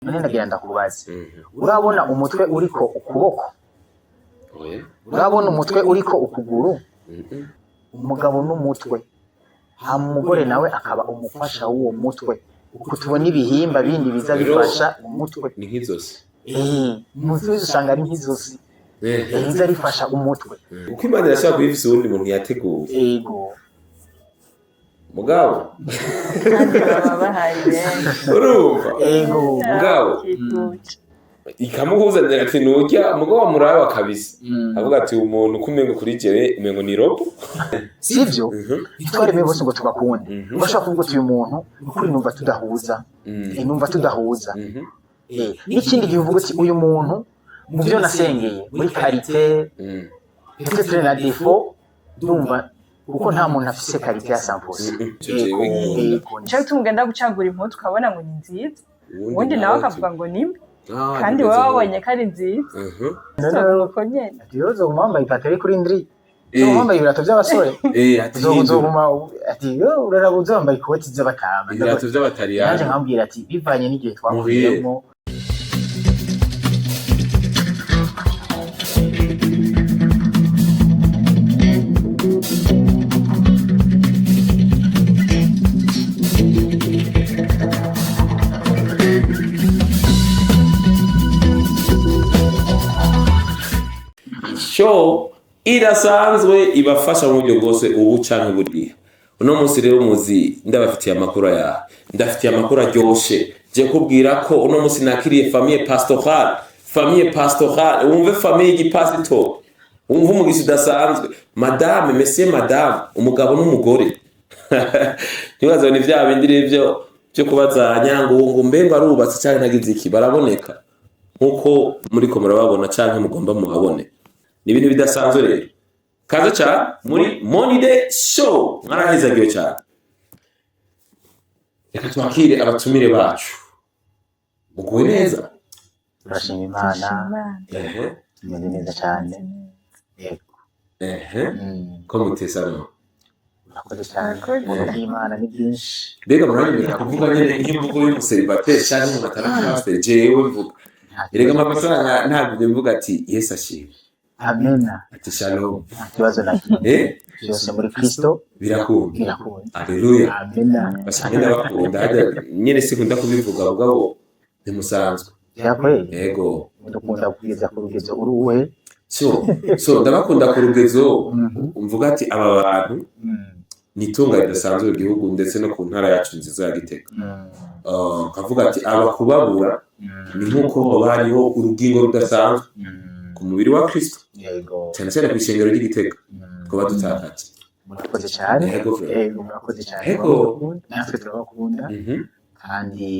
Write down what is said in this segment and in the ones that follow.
none ndagira ndakubaze urabona umutwe uriko ukuboko urabona umutwe uriko ukuguru umugabo n'umutwe umugore nawe akaba umufasha w'uwo mutwe uko tubona ibihimba bindi biza bifasha umutwe ni nk'izosi umutwe usanga ari nk'izosi biza rifasha umutwe uko Imana irashaka kubifisa ubundi muntu yateguye yego mugabo baba bahaye urumva yego mugabo ikamuhuzanira ati nujya mugabo muraba kabisa avuga ati umuntu kumengo kuri jere umengo ni robo sivyo bitwareme bose ngo tubakunde bashaka kuvuga uyu muntu ukuri numva tudahuza n'ikindi gihe uvuga ati uyu muntu mu byo nasengeye muri karite peut-être na défaut ndumva kuko nta muntu afise karite ya 100%. Cyo tumugenda gucagura impuzu ukabona ngo ni nziza ubundi nawe akavuga ngo ni kandi wowe wabonye ko ari nziza nuko nyene yozo umwambaye ipataro kuri ndri umwambaye ibirato by'abasore uzoguma ati yo urarabuze wambaye ikoti z'abatamba ibirato by'abatariyani yaje nkambwira ati bivanye n'igihe twahuriyemo show irasanzwe ibafasha mu buryo bwose ubu canke buriya uno munsi rero muzi ndabafitiye amakuru ya ndafitiye amakuru aryoshe je kubwira ko uno munsi nakiriye famille pastorale wumve famille y'igipastor wumve umugisha udasanzwe madame monsieur madame umugabo n'umugore nibaza ni vya bindi rivyo byo kubazanya ngo mbengo arubatse cyane nagize iki baraboneka nkuko muri ko murababona canke mugomba muhabone ni ibintu bidasanzwe rero kaza cyane muri Monday show mwarahizagiwe cyane reka twakire abatumire bacu muguwe neza turashima Imana tumeze neza cyane yego ko mutesano nakoze cyane mu Imana ni byinshi mbega muranyemera kuvuga nyine nk'imvugo y'umuseribateri cyangwa umuntu atarapaste jewe mvuga erega amafaranga ntabwo mvuga ati Yesu ashimwe amena ati shalom kibazo na byose muri Kristo birakunda haleluya amena bashimira bakunda hajya nyene sikunda kubivuga ubwo ntimusanzwe yego ndakunda kugeza ku rugezo uruwe so ndabakunda ku rugezo umvuga ati aba bantu nitunga ridasanzwe igihugu ndetse no ku ntara yacu nziza ya Gitega kavuga ati aba kubabura ni nkuko bariho urugingo rudasanzwe ku mubiri wa Kristo yego cyane cyane ku ishengero ry'Igitega kuba dutakatse murakoze cyane yego murakoze cyane yego natwe turabakunda kandi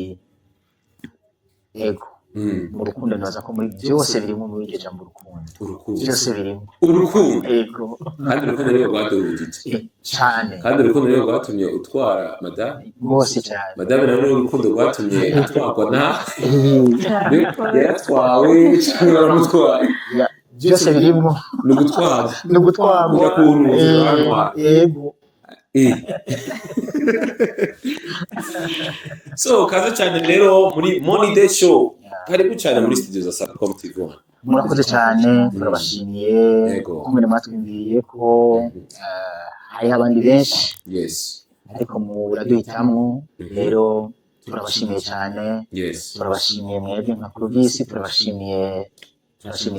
yego mu rukundo naza ko muri byose birimo muri iryo jambo urukundo byose birimo urukundo yego kandi urukundo rero rwaduhujije cyane kandi urukundo rero rwatumye utwara madame bose cyane madame nawe urukundo rwatumye atwarwa na yaratwawe cyangwa aramutwaye byose birimo ni ugutwarwa yego so kaza cyane rero muri Monday show karibu cyane muri studio za Sarcom TV. Murakoze cyane turabashimiye kumwe mwatwumviye ko hari abandi benshi yes ariko muraduhitamwo rero turabashimiye cyane turabashimiye mwebwe nka Clovis turabashimiye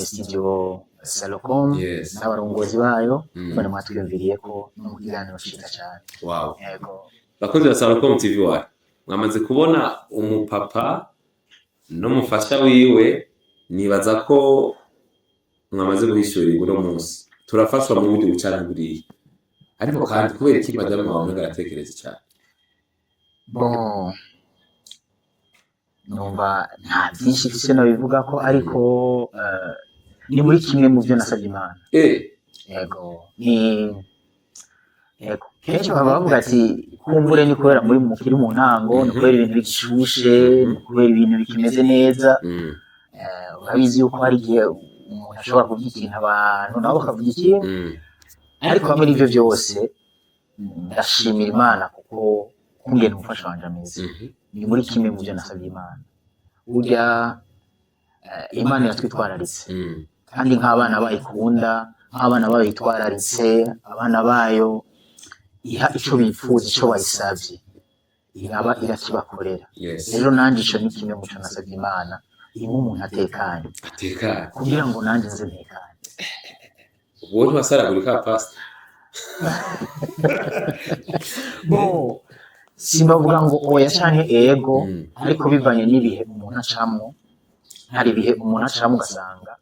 studio Sarcom n'abarongozi bayo kumwe mwatwumviriye ko no mu kiganiro cyiza cyane wow yego bakozi ba Sarcom TV mwamaze kubona umupapa n'umufasha wiwe nibaza ko mwamaze guhishurirwa uno munsi turafashwa mu buryo bucana buriya ariko kandi kubera iki madame wawe ngaratekereza cyane bon numva nta byinshi bise no bivuga ko ariko ni muri kimwe mu byo nasabye Imana yego ni yego kenshi bavuga ati kumbure ni kubera muri mukiri mu ntango ni kubera ibintu bishushe ni kubera ibintu bikimeze neza urabizi yuko hari igihe umuntu ashobora kuvuga ikintu abantu nabo bakavuga ikintu ariko hamwe n'ibyo byose ndashimira Imana kuko kungena umufasha wanje ameze ni muri kimwe mu byo nasabye Imana burya Imana yatwitwararitse kandi nk'abana bayikunda nk'abana bayo yitwararitse abana bayo iha ico bifuza ico bayisavye iraba irakibakorera rero nanje ico ni kimwe muco nasabye Imana imwe umuntu atekanye kugira ngo nanje nze ntekanye uwo ntwasaragurika pastor simbavuga ngo oya canke ego ariko bivanye n'ibihe umuntu acamwo hari ibihe umuntu acamwo ugasanga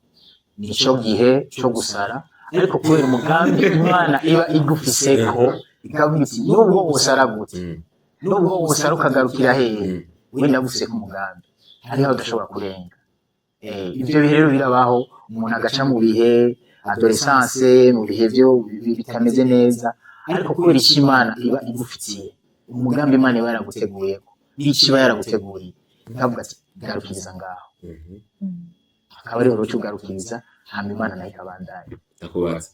nico gihe cyo gusara ariko kubera umugambi Imana iba igufiseko ikavuga iti nubwo wosara gute nubwo wosara ukagarukira hehe wenda gufise ku mugambi hariho udashobora kurenga ivyo bihe rero birabaho umuntu agaca mu bihe adolescence mu bihe byo bitameze neza ariko kubera iki Imana iba igufitiye umugambi Imana iba yaraguteguyeko n'ikiba yaraguteguriye ikavuga ati garukiriza ngaho akaba rero cyo garukiriza hama Imana nayo ikabandanya ndakubaza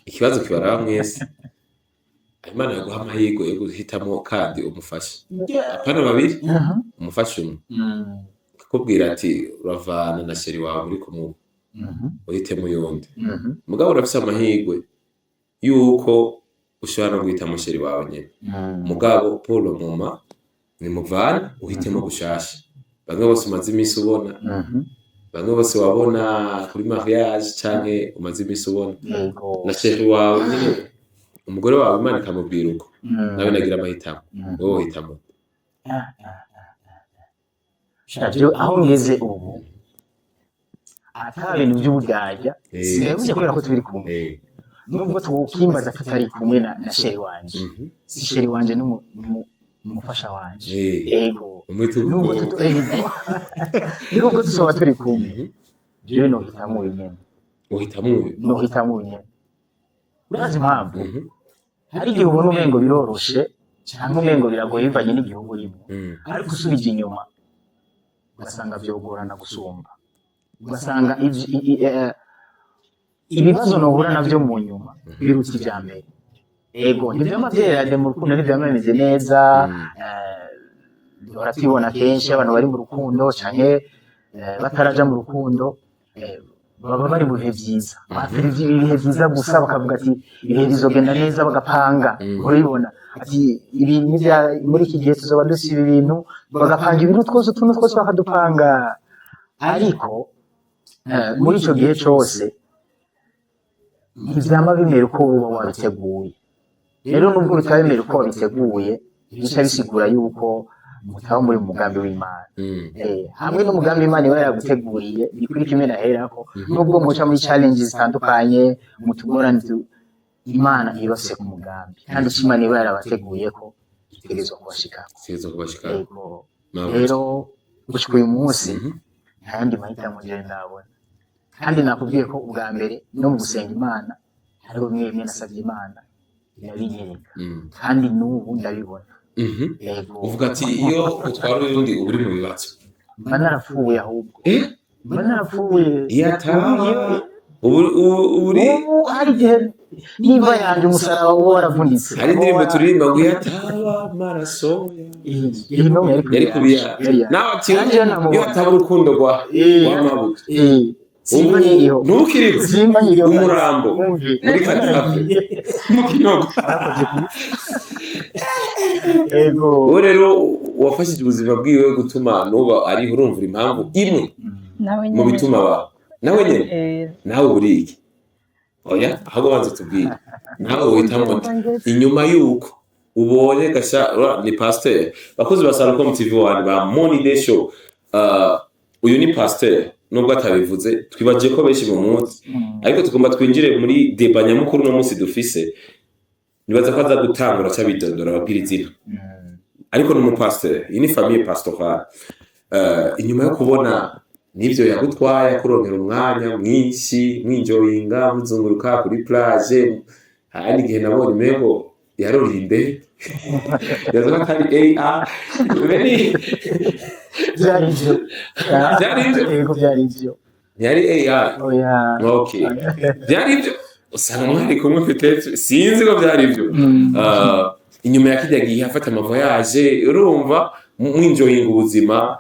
ikibazo kibara mwese Imana yaguha amahirwe yo guhitamo kandi umufasha apana babiri umufasha umwe akubwira ati uravana na sheri wawe muri kumwe uhitemo yundi mugabo urafise amahirwe yuko ushobora no guhitamo sheri wawe nyene mugabo Paul mama ni muvana uhitemo gushasha bamwe bose umaze iminsi ubona bamwe bose wabona kuri mariage canke umaze iminsi ubona na sheri wawe nyene umugore wawe Imana ikamubwira uko nawe nagira amahitamo wowe uhitamo aho ngeze ubu ata bintu by'ubugajya sinabuje kubera ko turi kumwe nubwo twokimbaza tutari kumwe na sheri wanje si sheri wanje n'umufasha wanje ego nubwo tuzoba turi kumwe jewe nohitamo nyene nohitamo nyene urazi impamvu hari igihe ubona umengo biroroshe cyangwa umengo biragoye bivanye n'igihugu urimo ariko usubije inyuma ugasanga vyogorana gusumba ugasanga ibibazo nohura navyo mu nyuma biruta ivya mbere ego ntivyamavyerade mu rukundo ntivyameze neza duhora tubibona kenshi abantu bari mu rukundo canke bataraja mu rukundo baba bari mu bihe vyiza bafite ibihe vyiza gusa bakavuga ati ibihe bizogenda neza bagapanga urabibona ati ibintu muri iki gihe tuzoba dusiba ibintu bagapanga ibintu twose utuntu twose bakadupanga ariko muri ico gihe cose ntivyama bimera uko uba wabiteguye rero nubwo bitabemera uko wabiteguye bica bisigura yuko mutaba muri umugambi w'Imana hamwe n'umugambi Imana iba yaraguteguriye ni kuri kimwe naherako nubwo muca muri challenges zitandukanye mutugorane Imana ibafise ku mugambi kandi Imana iba yarabateguyeko itegerezwa kubashikako rero gushika uyu munsi ntayandi mahitamo jewe ndabona kandi nakubwiye ko ubwa mbere no mu gusenga Imana hariho mwemwe nasavye Imana irabinyereka kandi n'ubu ndabibona uvuga ati iyo utwara undi uri mu bibazo mba narapfuye ahubwo mba narapfuye uri hari igihe niba yanje umusaraba uba waravunitse hari indirimbo turirimba ngo yataba amaraso yari kubiya nawe ati iyo ataba urukundo rwa w'amabuto simba nkiriho ntukiriho simba nkiriho umurambo muri kadafi mu kinogo uwo rero wafashije ubuzima bwiwe gutuma nuba ariho urumvura impamvu imwe mu bituma bawe nawe nyene nawe buriki oya ahubwo banza tubwire nawe uhitamo inyuma yuko ubonye gasha ni pasteur bakozi ba Salcom TV1 ba Money Day Show uyu ni pasteur nubwo atabivuze twibaje ko benshi mu munsi ariko tugomba twinjire muri deba nyamukuru no munsi dufise nibaza ko aza gutangura cyabidondora babwira izina ariko no mu pasteur iyi ni famille pastorale inyuma yo kubona nivyo yagutwaye kurongera umwanya mwinshi mwinjoyinga muzunguruka kuri plage hari igihe nabonye mego yarorinde yaza kandi beni byarivyo yari oya okay byarivyo usanga mwari kumwe peut-être sinzi ko byarivyo inyuma ya kijya gihe afata amavoyage urumva mwinjoyinga ubuzima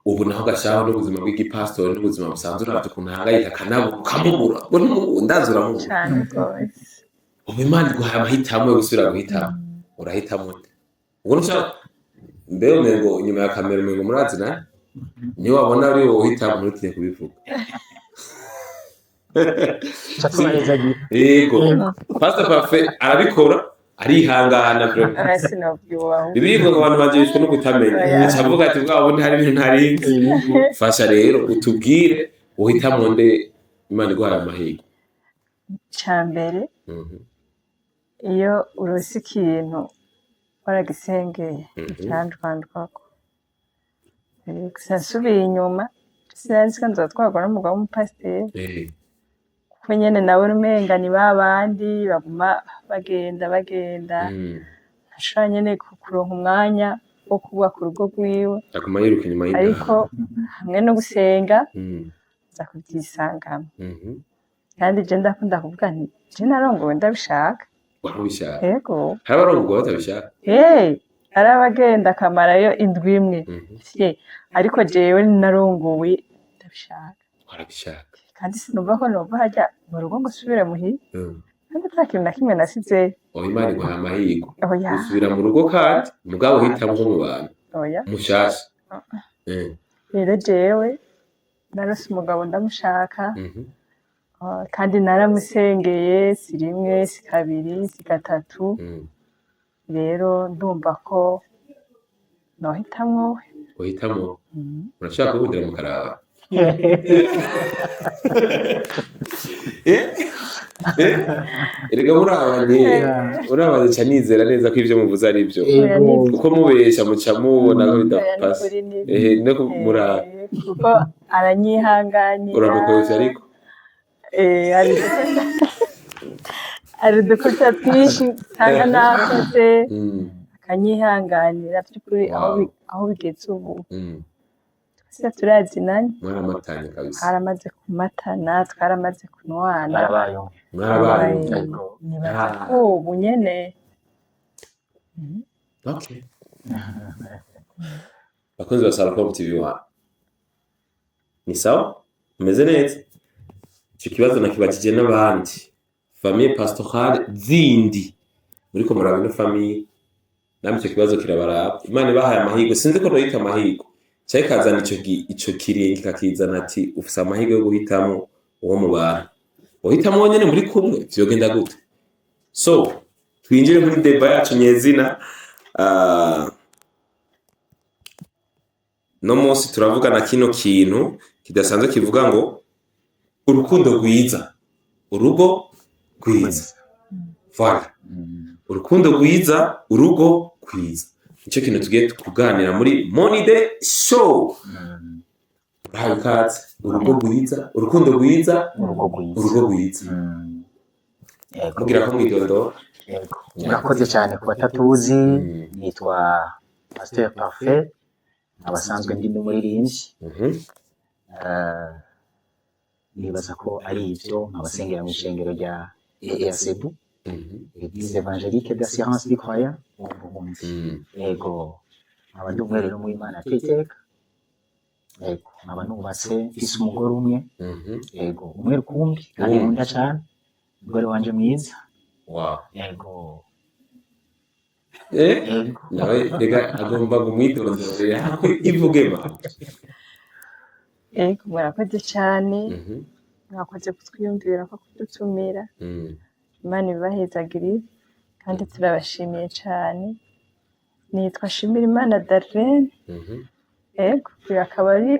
ubu naho gashaho n'ubuzima bw'igipastori n'ubuzima busanzwe uravye ukuntu ahangayika akamubura ngo ndazi uramubura cyane rwose. ubu Imana iguhaye amahitamo yo gusubira guhitamo urahitamo nde ubwo nushaka mbere umengo inyuma ya kamera umengo murazi na niwe wabona ari wowe uhitamo ntutinye kubivuga yego Pastor Parfait arabikora arihangana ibiribwa ngo abantu bagishwe no kutamenya cyavuga ati bwabo ntari ibintu ntarinzi fasha rero utubwire uhitamo nde Imana iguhaye amahirwe cyambere iyo urose ikintu waragisengeye cyandwandwako sasubiye inyuma sinzi ko nzatwagwa n'umugabo w'umupasiteri kuko nyene nawe umenga ni babandi baguma bagenda ntashobora nyene kuronka umwanya wo kubaka urugo rwiwe aguma yiruka inyuma y'inda ariko hamwe no gusenga nza kubyisangamo kandi je ndakunda kuvuga nti je narongowe ndabishaka warabishaka yego hari abarongowe batabishaka hari abagenda akamarayo indwi imwe ariko jewe narongowe ndabishaka warabishaka kandi sinumva ko nova hajya mu rugo ngo usubire muhira kandi nta kintu na kimwe nasizeyo Imana iguhaye amahirwe usubira mu rugo kandi mugabo uhitamo nko mu bantu mushasha rero jewe narose umugabo ndamushaka kandi naramusengeye si rimwe si kabiri si gatatu rero ndumva ko nohitamwo uhitamo urashaka kuhutira mu karaba erega urabanye ca nizera neza ko ivyo muvuze ari byo kuko mubesha muca mubona ko bidapasa no muraba kuko aranyihanganira uramukoresha ariko hari udukosa twinshi usanga nakoze akanyihanganira by'ukuri aho bigeze ubu twese turazinanye mwaramatanye kabisa twaramaze kumatana twaramaze kunwana mwarabaye nibaza ko ubu nyene okay bakunzi ba Salcom TV ni sawa umeze neza icyo kibazo nakibakije n'abandi famille pastorale zindi muri ko murabino famille namwe icyo kibazo kirabaraba Imana ibahaye amahirwe sinzi ko noyita amahirwe cyari kazana ico kiringi kakizana ati ufise amahirwe yo guhitamo uwo mu bantu uhitamo wonyene muri kumwe vyogenda gute so twinjire muri deba yacu nyezina no munsi turavugana kino kintu kidasanzwe kivuga ngo urukundo rwiza urugo rwiza voilà urukundo rwiza urugo rwiza nicyo kintu tugiye kuganira muri Money Day Show urugo rwiza urukundo rwiza urugo rwiza kugira ko mwidodo murakoze cyane ku batatuzi nitwa Pastor Parfait abasanzwe ndi n'umuririmbyi nibaza ko ari ibyo abasengera mu ishengero rya EACB Église évangélique d'assurance du croyant yego nkaba ndi umwe rero mu Imana atiteka yego nkaba nubatse mfise umugore umwe yego umwe rukumbi kandi nkunda cyane umugore wanje mwiza yego nawe rega agomba kumwitondera hako ivugema yego murakoze cyane mwakoze kutwiyumvira ko kudutumira Imana ibahezagire kandi turabashimiye cyane nitwa Shimirimana Darlene yego uyu akaba ari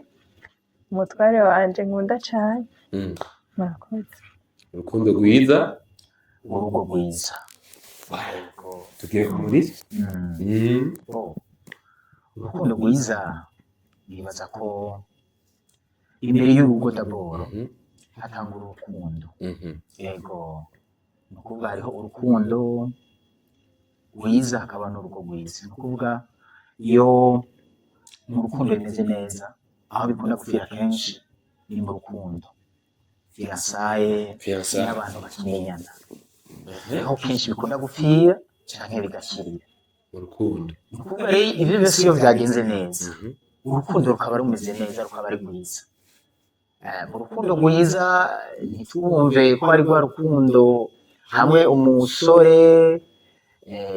umutware wanje nkunda cyane murakoze urukundo rwiza urugo rwiza tugiye kumuri urukundo rwiza nibaza ko imbere y'urugo daboro hatanga urukundo yego ni ukuvuga hariho urukundo rwiza hakaba n'urugo rwiza ni ukuvuga iyo mu rukundo rimeze neza aho bikunda gupfira kenshi ni mu rukundo fiyansaye n'abantu bakimenyana aho kenshi bikunda gupfira cyangwa bigashirira mu rukundo ibyo byose iyo byagenze neza urukundo rukaba rumeze neza rukaba ari rwiza mu rukundo rwiza ntitwumve ko ari rwa rukundo hamwe umusore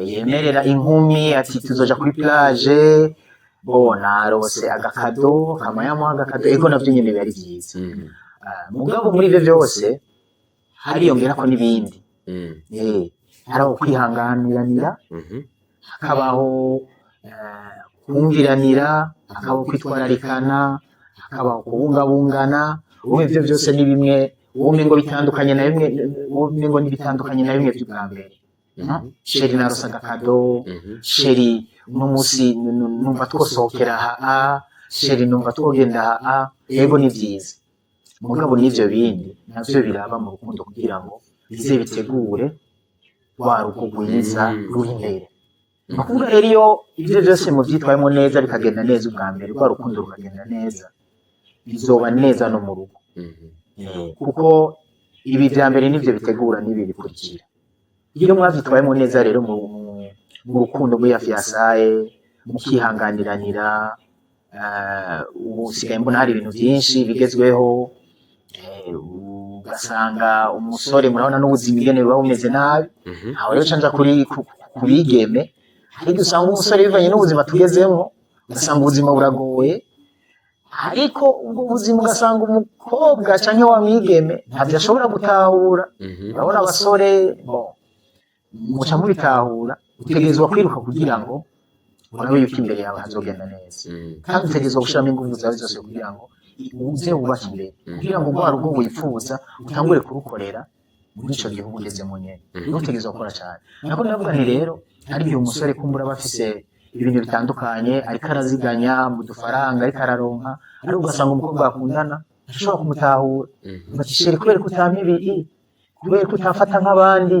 yemerera inkumi ati tuzoja kuri plage narose agakado kamayamuha agakado ego navyo nyene biba ari vyiza mugabo muri ivyo byose hariyongera ko n'ibindi haraho kwihanganiranira hakabaho kumviranira hakabaho kwitwararikana hakabaho kubungabungana ivyo byose ni bimwe ubumengo bitandukanye na bimwe ubumengo n'ibitandukanye na bimwe by'ubwa mbere sheri narose agakado sheri uno munsi numva twosohokera sheri numva twogenda yego ni vyiza mugabo n'ivyo bindi navyo biraba mu rukundo kugira ngo bize bitegure rwa rugo rwiza ruri imbere kuvuga rero iyo ivyo byose muvyitwayemo neza bikagenda neza ubwa mbere rwa rukundo rukagenda neza bizoba neza no mu rugo kuko ibi vya mbere nivyo bitegura n'ibi bikurikira iyo mwavyitwayemo neza rero mu rukundo rw'iya fiyasaye mukihanganiranira ubu usigaye mbona hari ibintu byinshi bigezweho ugasanga umusore murabona n'ubuzima ingene buba bumeze nabi aho rero canja kubigeme ariko usanga umusore bivanye n'ubuzima tugezemo ugasanga ubuzima buragoye ariko ubwo buzima ugasanga umukobwa canke wa mwigeme ntavyo ashobora gutahura urabona abasore muca mubitahura utegerezwa kwiruka kugira ngo urabe yuko imbere yawe hazogenda neza kandi utegerezwa gushiramo ingufu zawe zose kugira ngo uze wubake imbere kugira ngo rwa rugo wifuza utangure kurukorera muri ico gihugu ugezemo nyene utegerezwa gukora cyane nako navuga nti rero ari igihe umusore kumbura bafise ibintu bitandukanye ariko araziganya mu dufaranga ariko araronka ariko ugasanga umukobwa bakundana ashobora kumutahura bati sheri kubera ko utampa ibi kubera ko utafata nk'abandi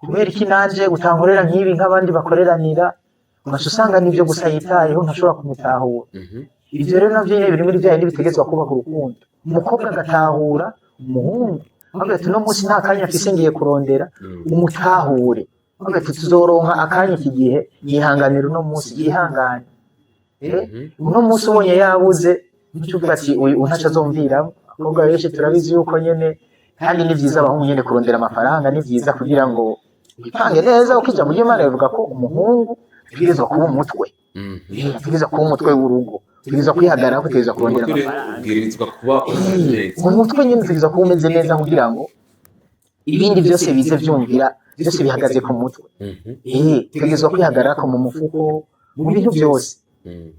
kubera iki nanje utankorera nk'ibi nk'abandi bakoreranira ugaca usanga n'ibyo gusa yitayeho ntashobora kumutahura ibyo rero navyo nyene biri muri bya bindi bitegezwa kubaka urukundo umukobwa agatahura umuhungu avuga ati uno munsi nta kanya mfise ngiye kurondera umutahure avuga ati tuzoronka akanya iki gihe yihanganira uno munsi yihangane uno munsi ubonye yabuze uvuga ati uyu ntaco azomvira abakobwa benshi turabizi yuko nyene kandi ni vyiza abahungu nyene kurondera amafaranga ni vyiza kugira ngo wipange neza ukija muri Imana bivuga ko umuhungu ategerezwa kuba umutwe ategerezwa kuba umutwe w'urugo ategerezwa kwihagarara ategerezwa kurondera amafaranga ategerezwa kuba umutwe nyene ategerezwa kuba umeze neza kugira ngo ibindi byose bize vyumvira byose bihagaze ku mutwe ategerezwa kwihagarara mu mufuko mu bintu byose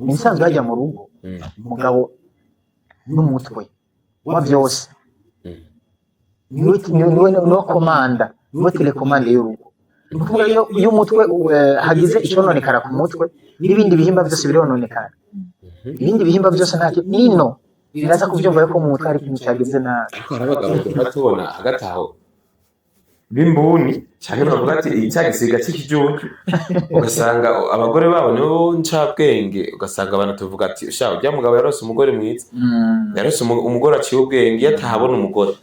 nisanzwe hajya mu rugo umugabo n'umutwe wa byose niwe komanda niwe telekomande y'urugo nukuvuga iyo umutwe hagize icononekara ku mutwe n'ibindi bihimba byose birononekara ibindi bihimba byose ntacyo nino biraza kuvyumva yuko mu mutwe hari ikintu cyagenze nabi ariko harabagabo tubona hagati aho bimbuni cyane bavuga ati icyagisiga cy'ikijuju ugasanga abagore babo nibo ncabwenge ugasanga abantu tuvuga ati sha ujya mugabo yarose umugore mwiza yarose umugore aciye ubwenge yatahabona umugore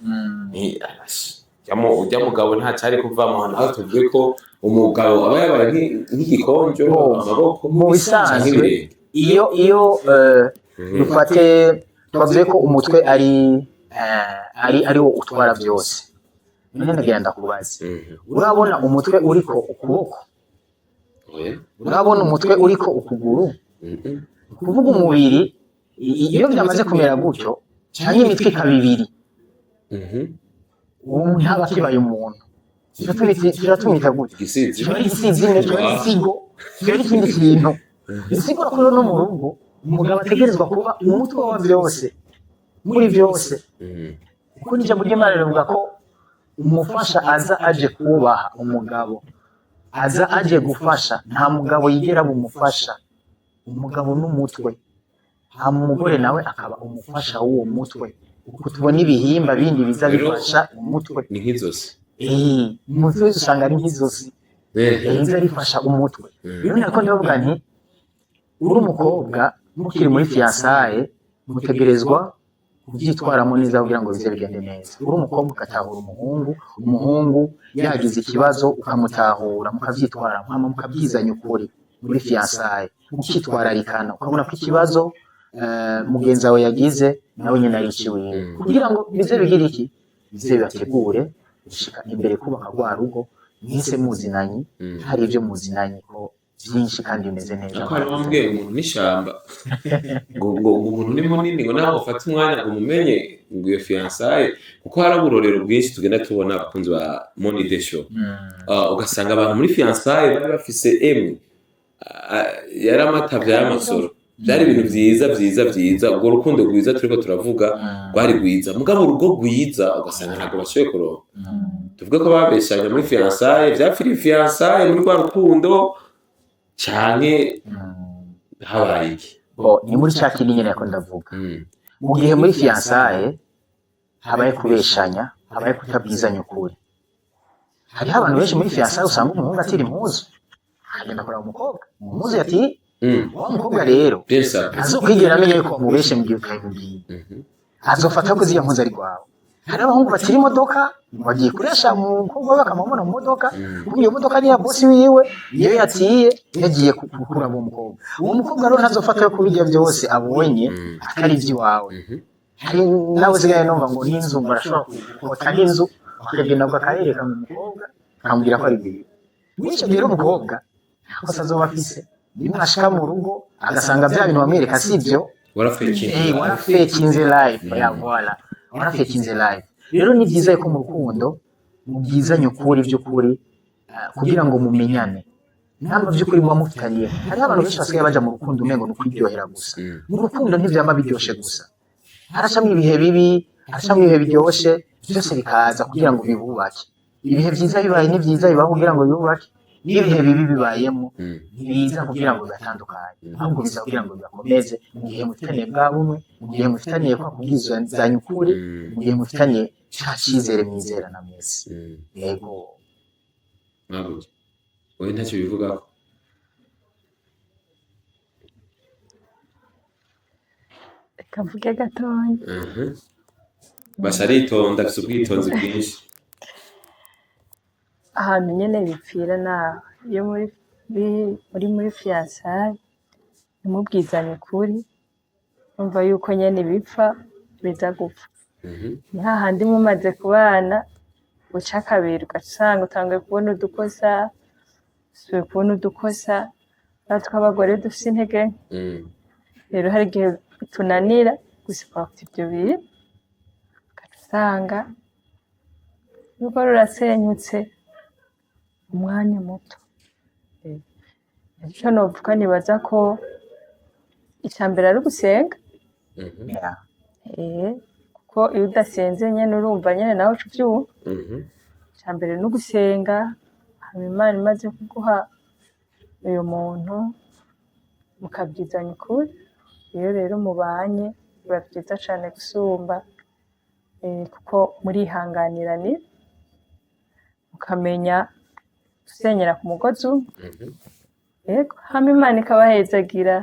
ujya mugabo nta cyari kuvamo aho tuvuge ko umugabo aba yabaye nk'igikonjo amaboko mu bisanzwe iyo dufate twavuze ko umutwe ari wo utwara byose none ndagenda kubaza urabona umutwe uriko ukuboko urabona umutwe uriko ukuguru kuvuga umubiri iyo byamaze kumera gutyo cyangwa imitwe ikaba ibiri umuntu haba kibaye umuntu turatumita gutyo igisizi igisigo ikindi kintu isigura ko no mu rugo umugabo ategerezwa kuba umutwe wa byose muri byose kuko n'ijambo ry'Imana rivuga ko umufasha aza aje kubaha umugabo aza aje gufasha nta mugabo yigera bumufasha umugabo n'umutwe nta mugore nawe akaba umufasha w'uwo mutwe uko tubona ibihimba bindi biza bifasha umutwe ni nk'izosi umutwe usanga ari nk'izosi biza rifasha umutwe rero nako ndavuga nti uri umukobwa mukiri muri fiyansaye mutegerezwa kubyitwaramo neza kugira ngo bize bigende neza uri umukobwa ugatahura umuhungu yagize ikibazo ukamutahura mukabyitwaramo mukabyizanya ukuri muri fiançailles ukitwararikana ukabona ko ikibazo mugenzi wawe yagize nawe nyine ariciwe kugira ngo bize bigira iki bize bibategure gushika imbere kubaka rwa rugo mwese muzinanye hari ibyo muzinanye ko byinshi kandi bimeze neza ko hari bambwiye ngo n'ishamba ngo umuntu ni munini ngo nawe ufate umwanya ngo umumenye ngo iyo fiançailles kuko hari uburorero bwinshi tugenda tubona abakunzi ba Money the Show ugasanga abantu muri fiançailles bari bafise yari amata by'amasoro byari ibintu byiza ubwo rukundo rwiza turiko turavuga rwari rwiza mugabo urugo rwiza ugasanga ntabwo bashoboye kuronka tuvuge ko babeshanya muri fiançailles byapfiriye fiançailles muri rwa rukundo canke habaye iki ni muri cya kintu nyine yako ndavuga mu gihe muri fiançailles habaye kubeshanya habaye kutabwizanya ukuri hariho abantu benshi muri fiançailles usanga umuhungu atira impuzu akagenda kureba umukobwa umuhungu ati wa mukobwa rero azokwigira amenye yuko mubeshe mu gihe ukayimubwiye azofata ko ziya mpuzu ari rwawe hari abahungu batira imodoka bagiye kuresha umukobwa bakamubona mu modoka iyo modoka ni ya bosi wiwe iyo yatiye yagiye kukura mu mukobwa uwo mukobwa rero ntazofata ko bijya byose abonye atari iby'iwawe hari nawe zigaye numva ngo n'inzu barashobora gukota n'inzu akagenda ngo akarereka mu mukobwa akamubwira ko ari bwiwe bityo rero umukobwa ntabwo azoba afise nimwashika mu rugo agasanga bya bintu bamwereka sibyo warafekinze live ya voilà warafekinze live rero ni byiza ko mu rukundo mubwizanye ukuri by'ukuri kugira ngo mumenyane namba by'ukuri muba mufitaniye hariho abantu benshi basigaye baja mu rukundo umengo ni ukwiryohera gusa mu rukundo ntivyama biryoshe gusa haracamwo ibihe bibi haracamwo ibihe biryoshe byose bikaza kugira ngo bibubake ibihe byiza bibaye ni byiza bibaho kugira ngo bibubake n'ibihe bibi bibayemo biza kugira ngo bibatandukanye ahubwo biza kugira ngo bibakomeze mu gihe mufitaniye bwa bumwe mu gihe mufitaniye kwa kubwizanya ukuri mu gihe mufitaniye cya cyizere mwizerana mwese yego ntabwo wowe ntacyo bivugaho reka mvuge gatonya basa aritonda afite ubwitonzi bwinshi ahantu nyene bipfira naho iyo muri fiançailles nimubwizanye ukuri umva yuko nyene bipfa biza gupfa ni hahandi mumaze kubana uca kabiri ugasanga utanguye kubona udukosa usubiye kubona udukosa natwe abagore dufise intege rero hari igihe tunanira gusipota ibyo bintu ugasanga urugo rurasenyutse umwanya muto icyo novuga nibaza ko icambere ari gusenga kuko iyo udasenze nyene urumva nyene nawe uca uvyumva icambere ni ugusenga hama Imana imaze kuguha uyu muntu mukabwizanya ukuri iyo rero mubanye biba byiza cane gusumba kuko murihanganiranira mukamenya gusenyera ku mugozi yego hama Imana ikabahezagira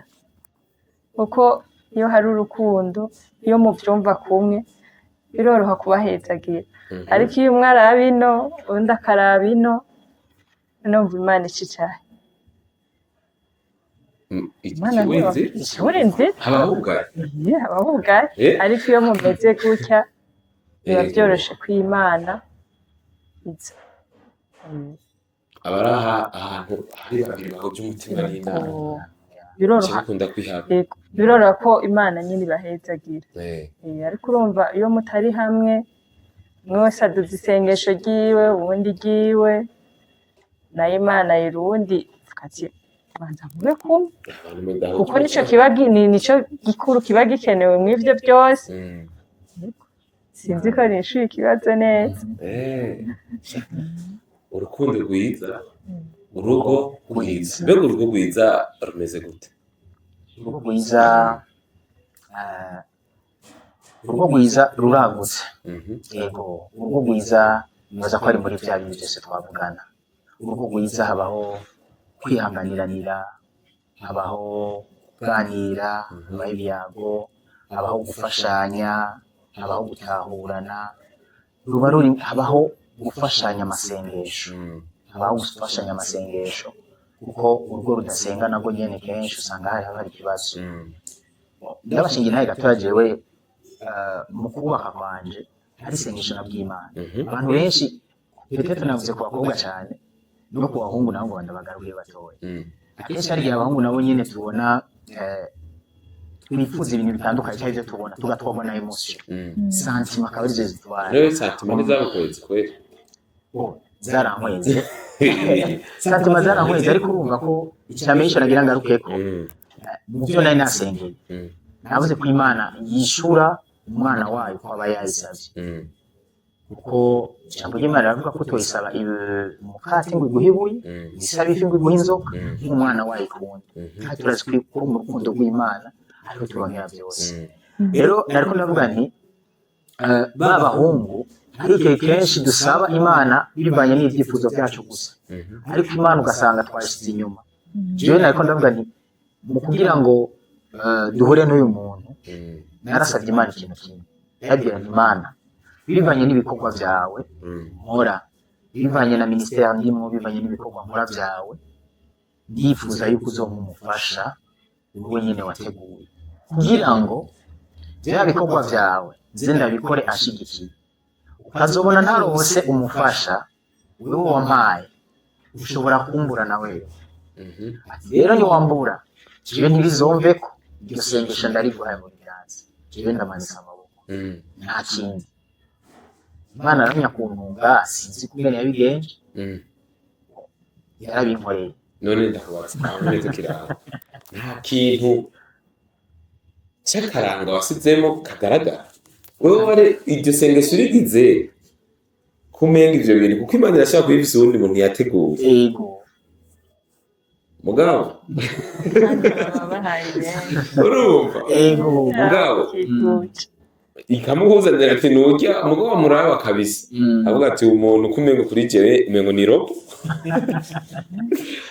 kuko iyo hari urukundo iyo muvyumva kumwe biroroha kubahezagira ariko iyo umwe araba ino undi akaraba ino numva Imana icicaye ikiburinzi habaho ubwari ariko iyo mumeze gutya biba byoroshe ko Imana iza abari ahantu hari babiri bahuje umutima n'inama biroroha ko Imana nyine ibahezagira ariko urumva iyo mutari hamwe umwe wese aduza isengesho ryiwe uwundi ryiwe nayo Imana irundi ati banza mube kumwe kuko nico gikuru kiba gikenewe mu ivyo byose sinzi ko nishuye ikibazo neza urukundo rwiza urugo rwiza mbega urugo rwiza rumeze gute urugo rwiza ruragutse yego urugo rwiza nibaza ko ari muri bya bintu byose twavugana urugo rwiza habaho kwihanganiranira habaho kuganira habaho ibyago habaho gufashanya habaho gutahurana habaho gufashanya amasengesho habaho gufashanya amasengesho kuko urugo rudasenga nabwo nyene kenshi usanga hari ikibazo. Ndabashingiye nawe gatoya jewe mu kubaka kwanje hari isengesho nabw'Imana. Abantu benshi petete navuze ku bakobwa cyane no ku bahungu nabo ngo ndabagaruye batoye. Akenshi hari abahungu nabo nyene tubona twifuza ibintu bitandukanye cyangwa ibyo tubona tugatwagwa na emotion. Sentiment akaba ari zo zitwara. Rero sentiment nizabukwezi kweli. Zarankweze. Sentiment zarankweze ariko urumva ko icyamenyesha nagira ngarukeko. Mu byo nari nasengeye. Navuze ko Imana yishura umwana wayo ko aba yazavye. Kuko ijambo ry'Imana rivuga ko toyisaba umukate ngo iguhibuye, isaba ifi ngo iguhe inzoka, umwana wayo ikunda. Kandi turazi ko mu rukundo rw'Imana ariho tubonera byose. Rero nariko ndavuga nti babahungu hari igihe kenshi dusaba Imana bivanye n'ibyifuzo byacu gusa, ariko Imana ugasanga twashyize inyuma. Jewe nariko ndavuga nti mu kugira ngo duhure n'uyu muntu narasabye Imana ikintu kimwe. Yabwira Imana bivanye n'ibikorwa byawe nkora, bivanye na ministeri ndimo, bivanye n'ibikorwa nkora byawe, ndifuza yuko uzomumufasha wowe nyene wateguye kugira ngo bya bikorwa byawe nze ndabikore ashigikiye. Ukazobona ntarose umufasha wewe wampaye ushobora kumbura na wewe. Rero ni wambura jewe ntibizomveko iryo sengesho ndariguhaye mu biganza, jewe ndamanitse amaboko nta kindi. Imana aramya kuntunga sinzi kumenya yabigenje, yarabinkoreye. None ndakubaza none tukiraho nta kintu cy'akaranga wasizemo kagaragara wewe wari iryo sengesho rigize kumenga ivyo bintu kuko Imana irashaka kubifisa uwundi muntu yateguye. Yego mugabo urumva mugabo ikamuhuzanira ati nujya mugabo muraba kabisa avuga ati umuntu kumenga kuri jewe imengo ni robo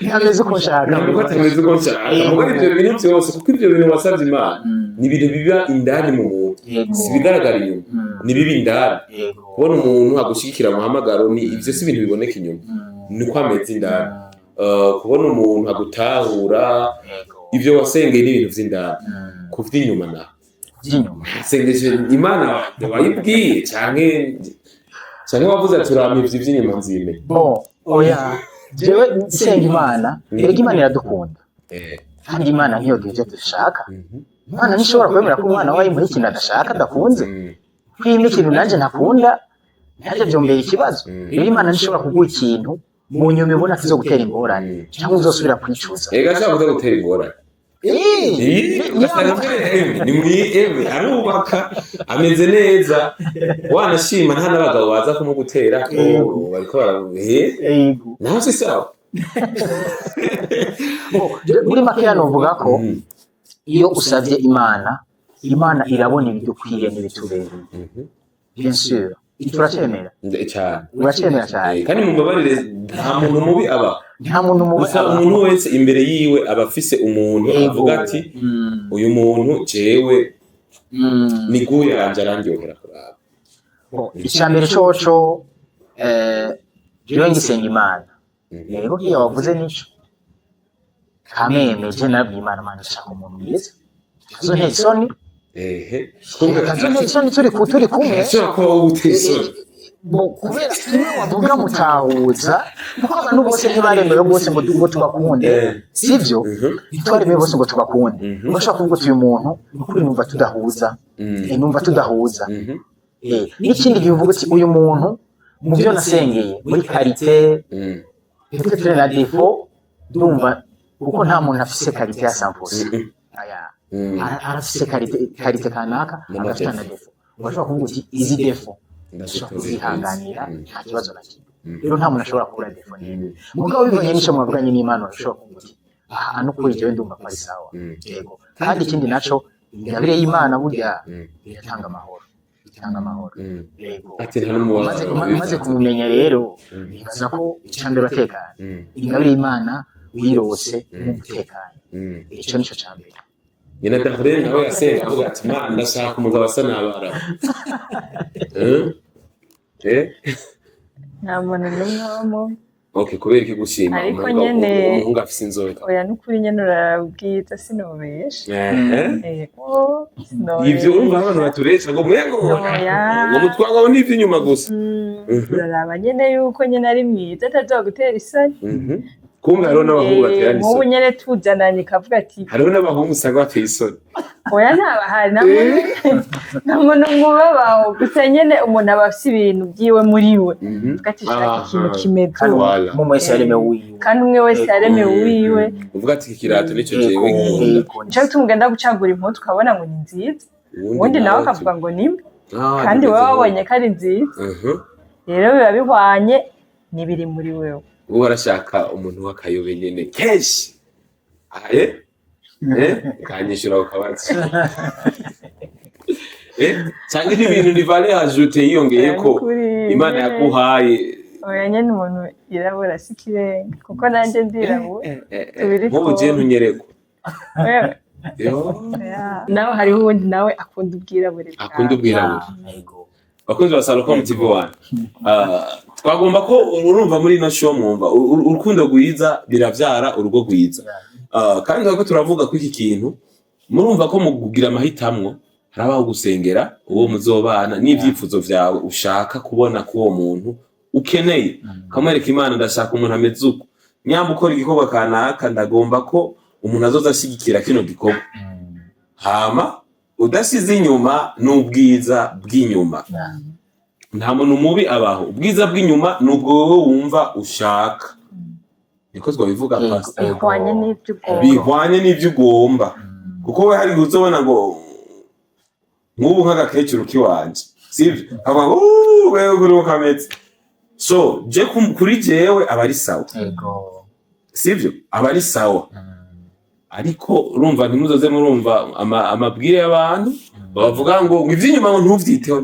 ntameze uko nshaka mugabo ibyo bintu byose kuko ibyo bintu wasabye Imana ni ibintu biba indani mu muntu si bigaragara inyuma, ni bibi indani. Kubona umuntu agushigikira muhamagaro ni ivyo si ibintu biboneka inyuma, ni ko ameze indani. Kubona umuntu agutahura ivyo wasengeye ni ibintu vy'indani, kuvya inyuma na sengesho Imana wayibwiye canke wavuze ati urama ivyo vy'inyuma nzime. Oya jewe nsenga Imana, erega Imana iradukunda kandi Imana niyo ivyo dushaka. Imana nishobora kwemera ko umwana wayo muri ikintu adashaka adakunze, kwimba ikintu nanje ntakunda ntaje vyombera ikibazo. Rero Imana nishobora kuguha ikintu mu nyuma ibona kizogutera ingorane cyangwa uzosubira kwicuza. Ega ashaka gutera ingorane ni muri arubaka ameze neza wanashima nta n'abagabo baza kumugutera ko bariko naho si sawa. Muri makeya novuga ko iyo usavye Imana irabona ibidukwiriye n'ibitubereye. Bien sûr turacemera cyane, uracemera cyane kandi mu mbabarire nta muntu mubi aba, nta muntu mubi aba. Umuntu wese imbere yiwe aba afise umuntu avuga ati uyu muntu jewe ni guye yanje arandyohera kuraba. Icyambere coco jewe ngisenga Imana. Rero iyo wavuze nico kameme je nabwiye Imana nshaka umuntu mwiza azo ntesoni kazo turi kumwe kubera kimwe wavuga mutahuza kuko abantu bose ntibaremewe bose ngo tubakunde, sivyo? Ntitwaremewe bose ngo tubakunde. Bashaka kuvuga uyu muntu ukuri numva tudahuza n'ikindi gihe uvuga ati uyu muntu mu byo nasengeye muri karite peut-être la défaut ndumva kuko nta muntu afise karite ya 100%. Arafise karite kanaka agafite na defo. Urashobora kuvuga uti izi defo ndashobora kuzihanganira nta kibazo na kimwe. Rero nta muntu ashobora kubura defo n'imwe. Mugabo bivanye n'icyo mwavuganye n'Imana urashobora kuvuga uti no kuri jewe ndumva ko ari sawa. Yego kandi ikindi naco ingabire y'Imana burya iratanga amahoro. Yego maze kumumenya rero bibaza ko icyambere batekana ingabire y'Imana wirose mu gutekana. Ico nico cyambere. Nyina Dahrene nawe yasenga avuga ati Imana ndashaka umugabo asa n'abara. Nta muntu n'umwe Okay, kubera iki gushima ariko nyene umuhungu afise inzobe oya n'ukuri nyene urabwiza sinobesha ivyo urumva abantu baturesha ngo mwengo ngo mutwanga n'ivyo inyuma gusa uraraba nyene yuko nyene ari mwiza atazogutera isoni kumbe hariho n'abahungu batera isoni nk'ubu nyene tuzananye kavuga ati hariho n'abahungu usanga bateye isoni oya ntabahari nta muntu mwubabaho gusa nyene umuntu aba afise ibintu vyiwe muri we ugashaka ikintu kimeze umwe wese yaremewe wiwe kandi umwe wese yaremewe wiwe uvuga ati iki kirato nico jewe nkunda nico gituma ugenda gucagura impuzu ukabona ngo ni nziza ubundi nawe akavuga ngo ni mbi kandi wowe wabonye ko ari nziza rero biba bihwanye n'ibiri muri wewe ubu barashaka umuntu w'akayobe nyene kenshi kanyishura ukabaza cyangwa ibintu ni valeur ajoutée yiyongeye ko Imana yaguhaye oya nyene umuntu irabura sikirenga kuko nanje ndirabura nk'ubu je ntunyereko nawe hariho uwundi nawe akunda ubwirabure bakunzi ba Salocom TV1 twagomba ko urumva muri ino show mwumva urukundo rwiza biravyara urugo rwiza kandi twako turavuga ko iki kintu murumva ko mu kugira amahitamwo harabaho gusengera uwo muzobana n'ivyifuzo vyawe ushaka kubona ko uwo muntu ukeneye kamwereka Imana ndashaka umuntu ameze uko nyamba ukora igikorwa kanaka ndagomba ko umuntu azoza ashigikira kino gikorwa hama udasize inyuma n'ubwiza bw'inyuma nta muntu mubi abaho ubwiza bw'inyuma nubwo wowe wumva ushaka niko twabivuga pastor bihwanye n'ivyo ugomba kuko we hari uzobona ngo nk'ubu nk'agakecuru kiwanje sivyo aba wewe uri kametse so je kuri jewe abari sawa sivyo abari sawa ariko urumva ntimuzoze murumva amabwire y'abantu bavuga ngo ivy'inyuma ngo ntuvyiteho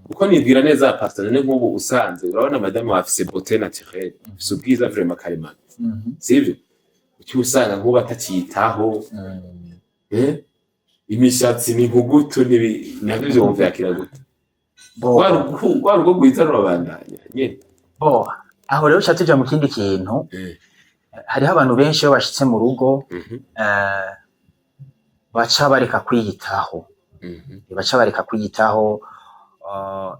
kuko nibwira neza pastor none nk'ubu usanze urabona madame afise beauté naturelle afise ubwiza vraiment karemano sivyo uki usanga nk'ubu atacitaho imishatsi n'inkugutu nabyo byo mvyakira gute rwa rugo rwiza rurabandanya nyene aho rero ushatuja mu kindi kintu hariho abantu benshi iyo bashitse mu rugo baca bareka kwiyitaho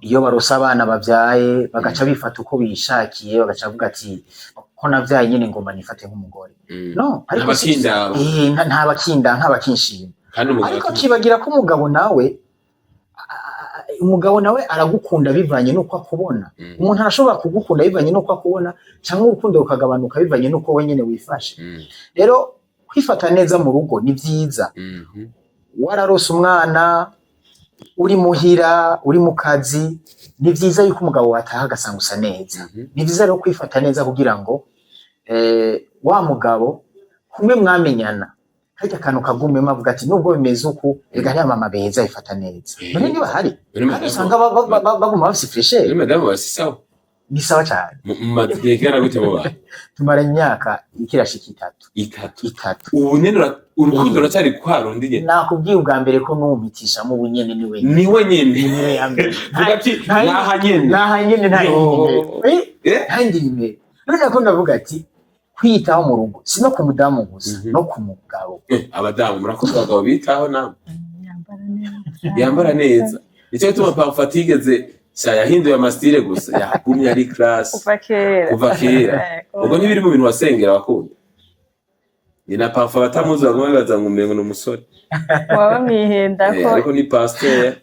iyo barosa abana bavyaye bagaca bifata uko bishakiye bagaca bavuga ati ko navyaye nyene ngomba nifate nk'umugore no ariko ntabakinshima ariko kibagira ko umugabo nawe aragukunda bivanye nuko akubona umuntu arashobora kugukunda bivanye nuko akubona cyangwa urukundo rukagabanuka bivanye nuko wenyene wifashe rero kwifata neza mu rugo ni vyiza wararose umwana uri muhira uri mu kazi ni vyiza yuko umugabo wataha agasanga usa neza ni vyiza rero kwifata neza kugira ngo wa mugabo kumwe mwamenyana harya kantu kagumemo avuga ati nubwo bimeze uku rega nta mama beza ifata neza none niba hari usanga baguma bafise fresher ni madame wasisawa ni sawa cyane mategekera gute mu bana tumara imyaka ikirashika 3 ubu nyene urukundo racari kwarundi nyene nakubwiye ubwa mbere ko numpitisha mu bunyene ni wenyene vuga ati naha nyene handi nyene none ko ndavuga ati kwitaho mu rugo sino ku mudamu gusa no ku mugabo abadamu murakoze abagabo bitaho namwe yambara neza icyo gituma parfum atigeze yahinduye amastile gusa yagumye ari class kuva kera ubwo ntibiri mu bintu wasengera bakunda ni na parfum batamuzi bagomba bibaza ngo umengo n'umusore waba mwihenda ko ariko ni pasteur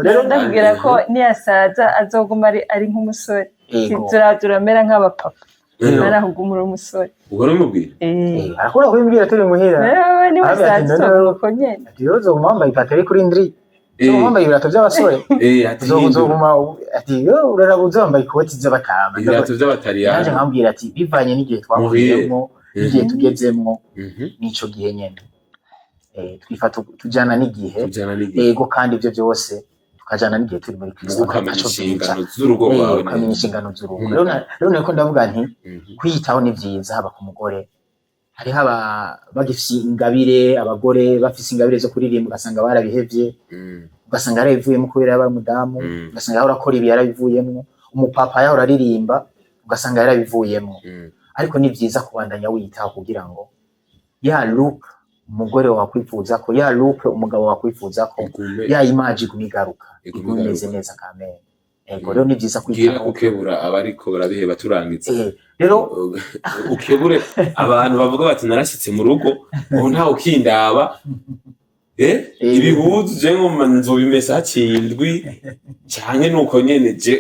rero ndabwira ko niyasaza azoguma ari nk'umusore turamera nk'abapapa narahugumura umusore uhora umubwira arakora kubimbwira turi muhira ni wasaza uko nyene yozo mwambaye ipataro kuri ndri mwambaye ibirato by'abasore ati urarabuze wambaye ikoti z'abatama ibirato by'abatariya naje nkambwira ati bivanye n'igihe twahuriyemo n'igihe tugezemwo nico gihe nyene twifata tujana n'igihe yego kandi ibyo byose tukajana n'igihe turi muri Kristo ukamenya inshingano z'urugo rwawe ukamenya inshingano z'urugo rero niko ndavuga nti kwiyitaho ni vyiza haba ku mugore hariho bagifise ingabire abagore bafise ingabire zo kuririmba ugasanga barabihevye ugasanga yarabivuyemo kubera yaba mudamu ugasanga yahora akora ibi yarabivuyemo umupapa yahora aririmba ugasanga yarabivuyemo ariko ni byiza kubandanya witaho kugira ngo ya look umugore wakwifuza ko ya look umugabo wakwifuza ko ya image gumigaruka igumeze neza kamere rero ni byiza kwitaho ukebura abariko barabiheba turangitse rero ukebure abantu bavuga bati narashitse mu rugo ubu nta ukindaba ibihuzu je ngo nzobimesa hakindwi canke nuko nyene je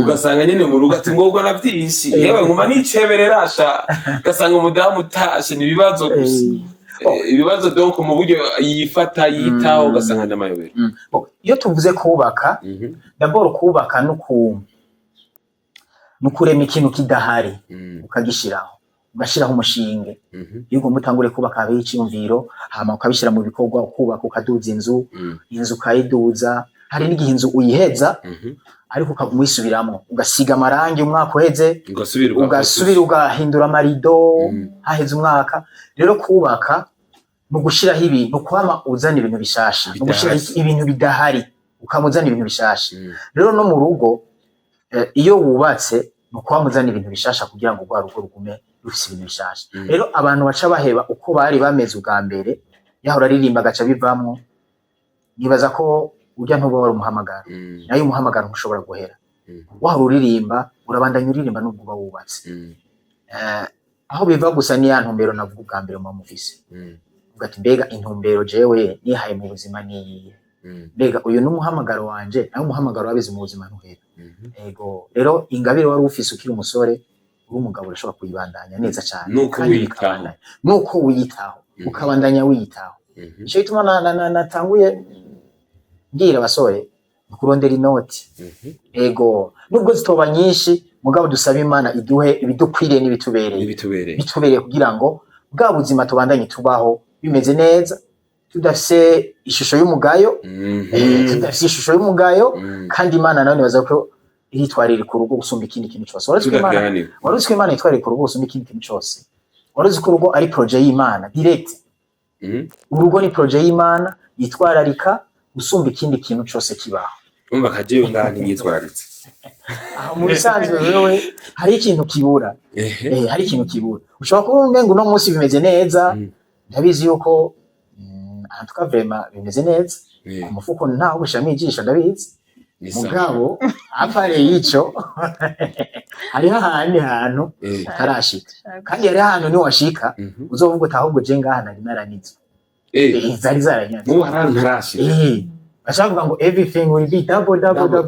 ugasanga nyene mu rugo ati ngobwa navyinshi yewe nguma niceberera asha ugasanga umudamu utashe ni ibibazo gusa ibibazo donc mu buryo yifata yitaho ugasanga n'amayobera iyo tuvuze kubaka d'abord kubaka nukurema ikintu kidahari ukagishiraho ugashiraho umushinge iyo ugomba utangure kubaka habe iciyumviro hama ukabishira mu bikorwa ukubaka ukaduza inzu ukayiduza hari n'igihe inzu uyiheza ariko ukamwisubiramo ugasiga amarangi umwaka uheze ugasubira ugahindura amarido haheze umwaka rero kubaka mu gushiraho ibintu kwama uzana ibintu bishasha mu gushiraho ibintu bidahari ukamuzana ibintu bishasha rero no mu rugo iyo wubatse no kwama uzana ibintu bishasha kugira ngo rwa rugo rugume rufise ibintu bishasha rero abantu baca baheba uko bari bameze ubwa mbere yahora aririmba gaca bivamwo nibaza ko urya ntuba wari umuhamagaro nayo umuhamagaro ntushobora guhera wahora uririmba urabandanya uririmba n'ubwo uba wubatse aho biva gusa ni ya ntumbero navuga ubwa mbere mu mufise ugati mbega intumbero jewe nihaye mu buzima niyiye mbega uyu n'umuhamagaro wanje nayo umuhamagaro wabize mu buzima ntuhera ego rero ingabire wari ufise ukiri umusore uri umugabo urashobora kuyibandanya neza cyane nuko wiyitaho ukabandanya wiyitaho ico bituma natanguye ngira abasore kurondera inoti ego nubwo zitoba nyinshi mugabo dusaba Imana iduhe ibidukwiriye n'ibitubereye kugira ngo bwa buzima tubandanye tubaho bimeze neza tudafise ishusho y'umugayo kandi Imana nayo nibaza ko iritwarira ku rugo gusumba ikindi kintu cyose waruzi ko Imana itwarira ku rugo gusumba ikindi kintu cyose waruzi ko urugo ari projet y'Imana direct urugo ni projet y'Imana yitwararika gusumba ikindi kintu cyose kibaho umva kajeyo ngani yitwararitse mu bisanzwe wewe hari ikintu kibura hari ikintu kibura ushobora kuba ngo no munsi bimeze neza ndabizi yuko antuka vraiment bimeze neza umufuko ntaho gushami ijisho ndabizi mugabo apare yico hari hahandi hantu utarashika kandi hari ahantu ni washika uzovuga utahubwo je ngaha nari naranitse zari zaranyatse mu hantu ntarashika Ashaka ngo everything will be double.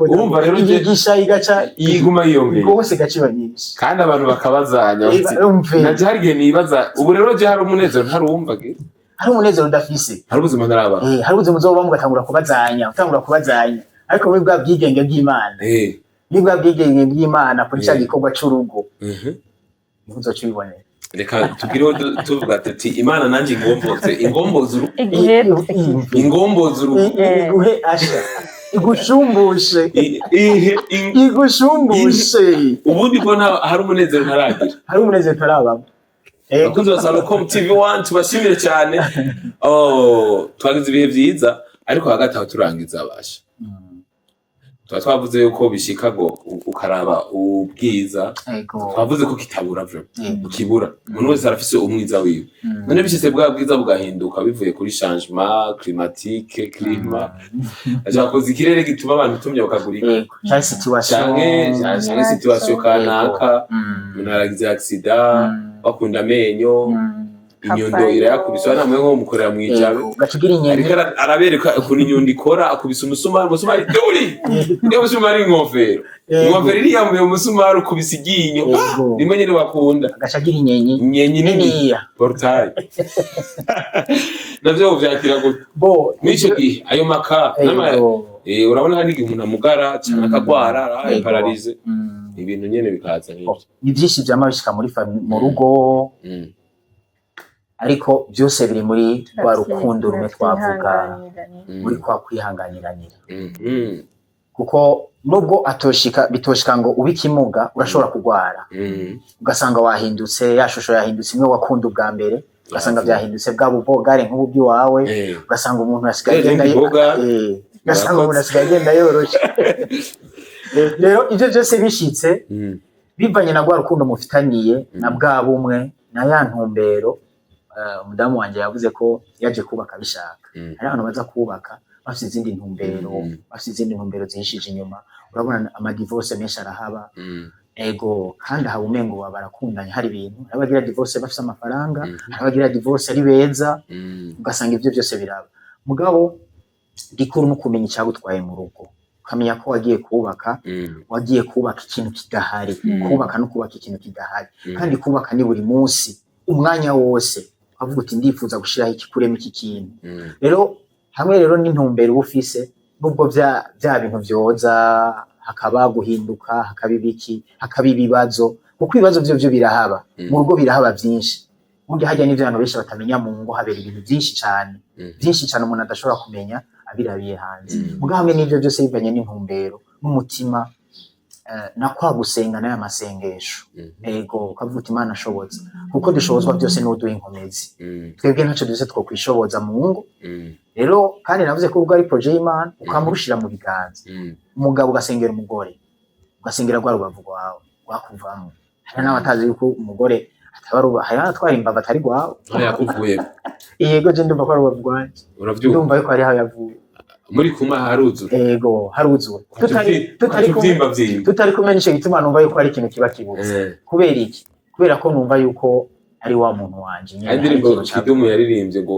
Urumva rero igisha igaca yiguma yongeye. Gose gaciba nyinshi. Kandi abantu bakabazanya bafite. Najarige nibaza ubu rero je hari umunezero ntarumvage. Hari umunezero udafise. Hari ubuzima ntaraba. Hari ubuzima uzoba mugatangura kubazanya. Ariko muri bwa bwigenge bw'Imana. Ni bwa bwigenge bw'Imana kuri cya gikorwa c'urugo. Nizo cibonera. Reka tugireho tuvuga tuti Imana nanje ingomboze iguhe asha igushumbushe ubundi ko hari umunezero ntaragira abakunzi ba Salocom TV 1 tubashimire cyane twagize ibihe byiza ariko hagati aho turangiza abasha twavuze yuko bishika go ukaraba ubwiza twavuze ko kitabura ukibura umuntu wese arafise umwiza wiwe none bishitse bwa bwiza bugahinduka bivuye kuri changement climatique climat ajakoze ikirere gituma abantu tumye bakagurika cyane situation kanaka munaragize accident bakunda amenyo inyundo irayakubiswa namwe nko mukorera mu ijabe ariko arabereka ukuntu inyundo ikora akubisa umusumari duri niyo umusumari inkofero iri yambaye umusumari ukubisa iginyo rimwe nyine bakunda agacagira inyenyi nini portail navyo vyakira go nico gihe ayo maka urabona hari igihe umuntu amugara cyane akagwara paralize ibintu nyene bikaza n'ibyo ni byinshi byamabishika mu rugo ariko byose biri muri rwa rukundo rumwe twavuga muri kwa kwihanganiranira kuko nubwo bitoshika ngo ubikimuga urashobora kugwara ugasanga wahindutse yashusho yahindutse imwe wakunda ubwa mbere ugasanga byahindutse bwa bubogare nk'ubu by'iwawe ugasanga umuntu asigaye agenda yoroshe rero ibyo byose bishitse bivanye na rwa rukundo mufitaniye na bwa bumwe na ya ntumbero. Umudamu wanje yavuze ko yaje kubaka bishaka. Hari abantu baza kubaka bafite izindi ntumbero zihishije inyuma. Urabona ama divorce menshi arahaba. Ego kandi aha umengo barakundanye hari ibintu abagira divorce bafite amafaranga, abagira divorce ari beza, ugasanga ibyo byose biraba. Mugabo gikuru no kumenya icyagutwaye mu rugo, ukamenya ko wagiye kubaka ikintu kidahari. Kubaka no kubaka ikintu kidahari, kandi kubaka ni buri munsi, umwanya wose avuga uti ndifuza gushiraho ikikuremo iki kintu. Rero hamwe rero n'intumbero ufise, nubwo bya bintu byoza hakaba guhinduka, hakaba ibibazo, kuko ibibazo byo birahaba mu rugo, birahaba byinshi. Burya hajya n'ivyo abantu benshi batamenya mu ngo, habera ibintu byinshi cyane umuntu adashobora kumenya abirabiye hanze. Mugabo hamwe n'ivyo byose bivanye n'intumbero n'umutima, na kwa gusenga n'aya masengesho. Ego ukavuga uti Imana ashobotse, kuko dushobozwa byose n'uduha inkomezi. Twebwe ntacyo duze two kwishoboza mu ngo. Rero kandi navuze ko ubwo ari projet y'Imana, ukamurushira mu biganza. Umugabo ugasengera umugore, ugasengera rwa rubavu rwawe rwakuvamo. Hari n'abatazi yuko umugore hari atwara imbavu atari rwawe, yakuvuye. Yego je ndumva ko ari urubavu rwanje, ndumva yuko ari aho yavuye. Muri kuma haruzura. Ego haruzura. Tutari kumenya ico gituma numva yuko ari ikintu kiba kibutse. Kubera iki? Kubera ko numva yuko ari wa muntu wanje nyine. Indirimbo Kidumu yaririmbye ngo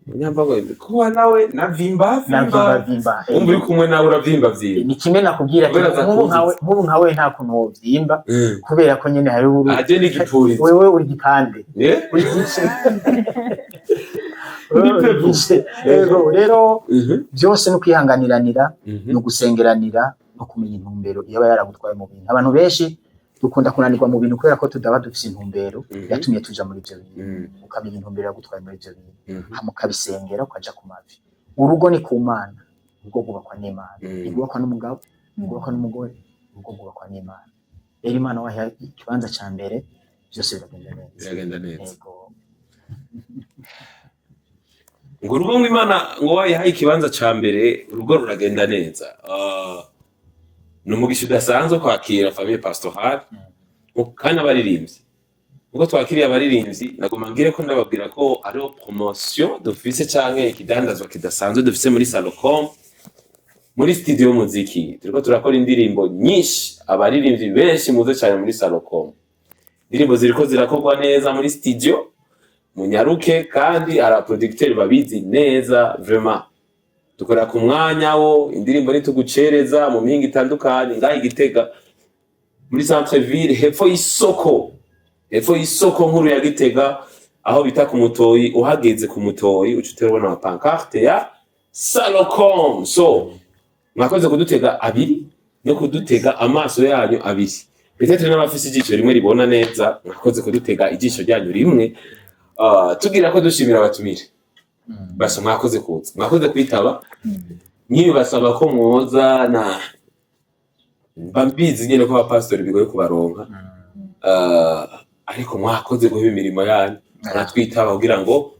Munyamba ko nawe navimba. Umva uri kumwe nawe uravimba vyimba. Ni kimwe nakubwira nk'ubu nkawe nta kuntu wovyimba, kubera ko nyene hari uru. Aje ni gipurizo. Wewe uri gipande. Uri gice. Rero byose no kwihanganiranira, no gusengeranira, no kumenya intumbero yaba yaragutwaye mu bintu. Abantu benshi dukunda kunanirwa mu bintu kubera ko tudaba dufise intumbero yatumye tuja muri ibyo bintu. Ukamenya intumbero yagutwaye muri ibyo bintu, hamukabisengera ukaja ku mavi. Urugo ni ku Mana, urugo gubakwa n'Imana. Igubakwa n'umugabo, igubakwa n'umugore, urugo gubakwa n'Imana. Rero Imana wahaye ikibanza ca mbere, byose biragenda neza. Ngo urugo Imana ngo wayihaye ikibanza ca mbere, urugo ruragenda neza. Numugisha udasanzwe kwakira famille pastorale kandi abaririmbyi. Ubwo twakiriye abaririmbyi, nagoma ngire ko ndababwira ko ari promotion dufise canke ikidandazwa kidasanzwe dufise muri Salocom, muri studio muziki. Turiko turakora indirimbo nyinshi, abaririmbyi benshi muze cyane muri Salocom. Indirimbo ziriko zirakorwa neza muri studio, munyaruke, kandi ara producteur babizi neza vraiment. Dukora ku mwanya wo, indirimbo nitugucereza mu mihinga itandukanye, ngaho Gitega muri centre ville, hepfo y'isoko nkuru ya Gitega, aho bita ku Mutoyi. Uhageze ku Mutoyi ucuterubona pancarte ya Salocom. So mwakoze kudutega abiri no kudutega amaso yanyu abiri. Peut-être n'abafise ijisho rimwe ribona neza, mwakoze kudutega ijisho ryanyu rimwe. Tugira ko dushimira abatumire. Basa mwakoze kuza, mwakoze kwitaba. Nyibi basaba ko mwoza na bambizi nyene ko abapastori bigoye kubaronka. Ariko mwakoze guha imirimo yanyu, aratwitaba kugira ngo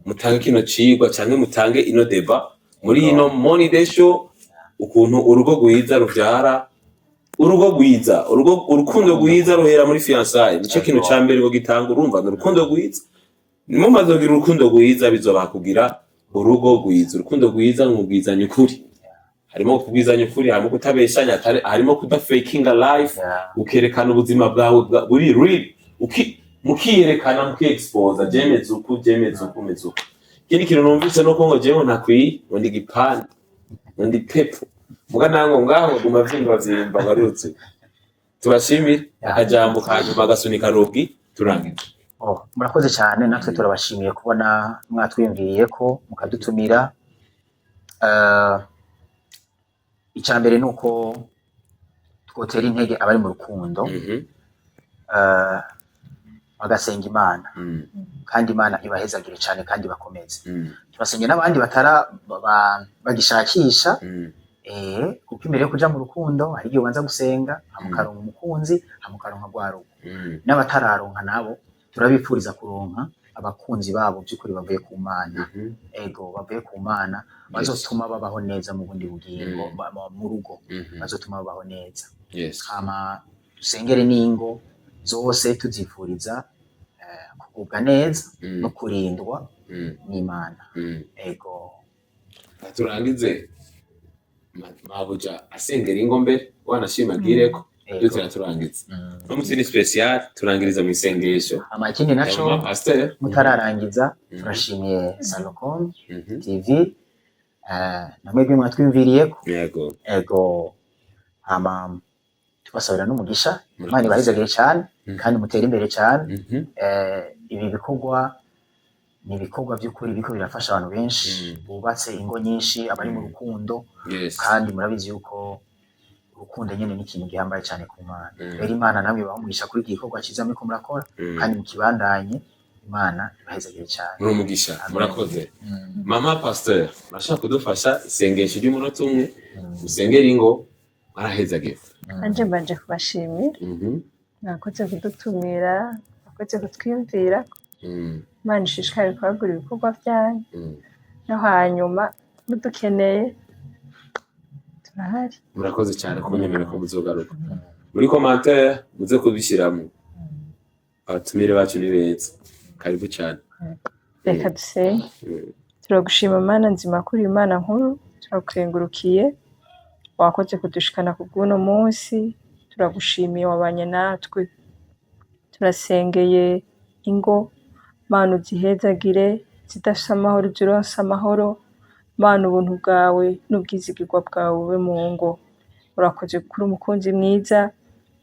mutange kino cigwa canke mutange ino deba muri ino Money Day Show, ukuntu urugo rwiza ruvyara urugo rwiza, urukundo rwiza ruhera muri fiançailles. Nico kintu ca mbere ngo gitanga, urumva urukundo rwiza. Mumaze kugira urukundo rwiza bizoba kugira urugo rwiza. Urukundo rwiza ngubwizanye ukuri, harimo kubwizanya ukuri, harimo kutabeshanya, harimo kudafakinga life, ukerekana ubuzima bwawe buri real, mukiyerekana, mukiexpose, jemeze uku mezuku. Kindi kintu numvise no ko ngo jewe ntakwiye, ngo ndi gipande, ngo ndi pepo, muga nango ngaho guma vyimba barutse. Tubashimire akajambo kanyuma gasunika rogi turangiza. Murakoze cyane, natwe turabashimiye kubona mwatwiyumviriye ko mukadutumira. Icambere nuko twotera intege abari mu rukundo, bagasenga Imana, kandi Imana ibahezagire cyane kandi bakomeze. Tubasenge n'abandi bagishakisha, kuko imbere yo kuja mu rukundo hari igihe ubanza gusenga, hamukaronka umukunzi, hamukaronka rwarugo. N'abatararonka nabo turabipfuriza kuronka abakunzi babo by'ukuri bavuye ku Mana. Ego bavuye ku Mana, bazotuma babaho neza mu bundi bugingo, mu rugo bazotuma babaho neza. Kama dusengere n'ingo zose tuzifuriza kugubwa neza no kurindwa n'Imana. Ego turangize mabuja asengera ingo mbere wanashimagireko byo turaturangiza no mutini special turangiriza mu isengesho amakindi naco mutararangiza turashimiye Salocom TV namwebwe mwatwimviriyeko ego hama tubasabira n'umugisha Imana ibahezagire cyane kandi mutere imbere cyane ibi bikorwa ni ibikorwa by'ukuri biko birafasha abantu benshi bubatse ingo nyinshi abari mu rukundo kandi murabizi yuko urukundo nyene ni ikintu gihambaye cyane ku Mana. Rero Imana namwe bamugisha kuri iki gikorwa cyiza muriko murakora kandi mukibandanye Imana ibahezagire cyane. Umugisha murakoze. Mama Pasteur murashaka kudufasha isengesho ry'umunota umwe musengera ingo arahezagire. Anje mbanje kubashimira mwakoze kudutumira mwakoze kutwiyumvira Imana ishishikare kwagura ibikorwa byanyu no hanyuma mudukeneye turahari. Murakoze cyane kunyemera ko muzogaruka muri commentaire muze kubishyiramo abatumire bacu ni beza karibu cyane. Reka dusenge. Turagushima Mana nzima kuri Imana nkuru turakukengurukiye wakoze kudushikana ku bw'uno munsi turagushimiye wabanye natwe turasengeye ingo Mana uzihezagire zidafite amahoro zironse amahoro Mana ubuntu bwawe n'ubwizigirwa bwawe bube mu ngo urakoze kuri umukunzi mwiza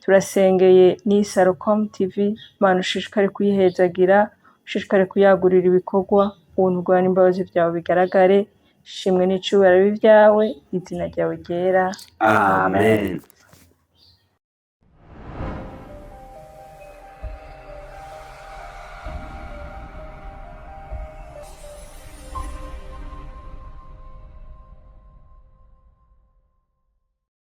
turasengeye ni Salocom TV Mana ushishikare kuyihezagira ushishikare kuyagurira ibikorwa ubuntu bwawe n'imbabazi byawe bigaragare shimwe n'icubahiro byawe izina ryawe ryera amen.